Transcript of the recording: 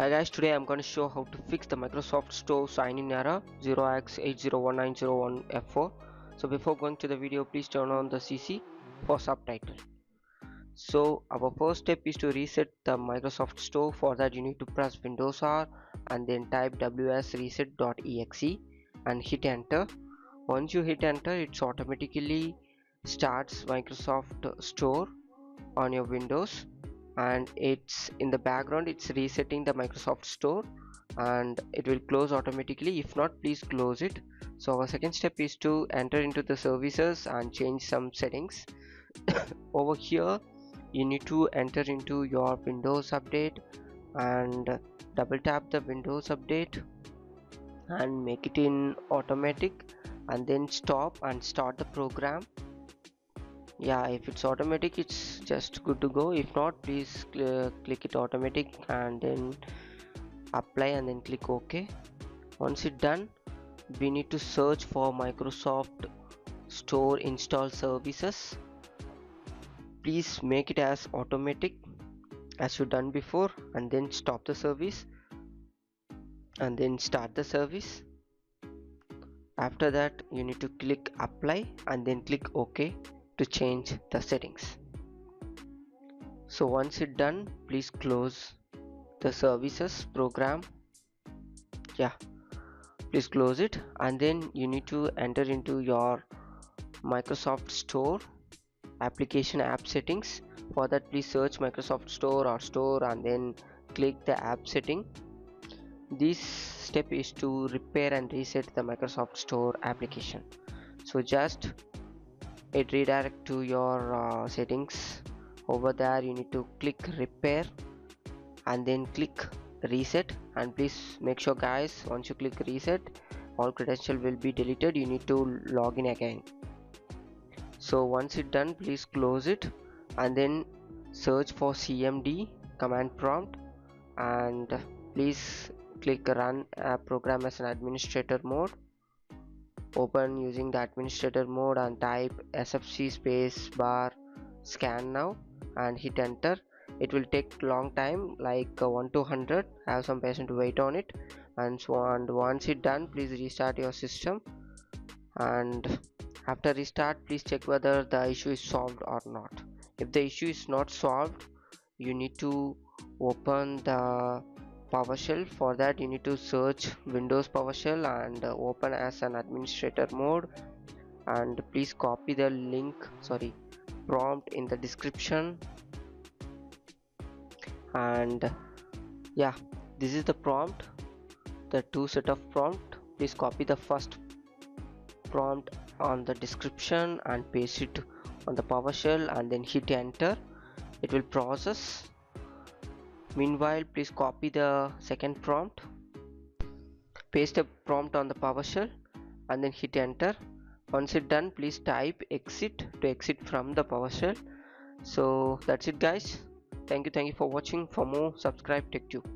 Hi guys, today I'm going to show how to fix the Microsoft Store sign-in error 0x801901F4. So before going to the video, please turn on the CC for subtitle. So our first step is to reset the Microsoft Store. For that you need to press Windows R and then type ws-reset.exe and hit enter. Once you hit enter, it automatically starts Microsoft Store on your Windows, and it's in the background it's resetting the Microsoft Store, and it will close automatically. If not, please close it. So our second step is to enter into the services and change some settings. Over here you need to enter into your Windows update and double tap the Windows update and make it in automatic, and then stop and start the program. Yeah, if it's automatic it's just good to go. If not, please click it automatic and then apply and then click OK. Once it's done, we need to search for Microsoft Store install services. Please make it as automatic as you done before, and then stop the service and then start the service. After that you need to click apply and then click OK to change the settings. So once it's done, please close the services program. Yeah, please close it, and then you need to enter into your Microsoft Store application app settings. For that, please search Microsoft Store or Store and then click the app setting. This step is to repair and reset the Microsoft Store application. So just it redirect to your settings. Over there you need to click repair and then click reset, and please make sure guys, once you click reset, all credentials will be deleted. You need to log in again. So once it's done, please close it and then search for cmd command prompt, and please click run a program as an administrator mode. Open using the administrator mode and type sfc space bar scan now and hit enter. It will take long time, like 1 to 100. Have some patience to wait on it, and so on. Once it's done, please restart your system, and after restart please check whether the issue is solved or not. If the issue is not solved, you need to open the PowerShell. For that you need to search Windows PowerShell and open as an administrator mode, and please copy the prompt in the description. And yeah, this is the prompt, the two set of prompt. Please copy the first prompt on the description and paste it on the PowerShell and then hit enter. It will process. Meanwhile, please copy the second prompt, paste a prompt on the PowerShell and then hit enter. Once it's done, please type exit to exit from the PowerShell. So that's it guys. Thank you for watching. For more, subscribe TechTube.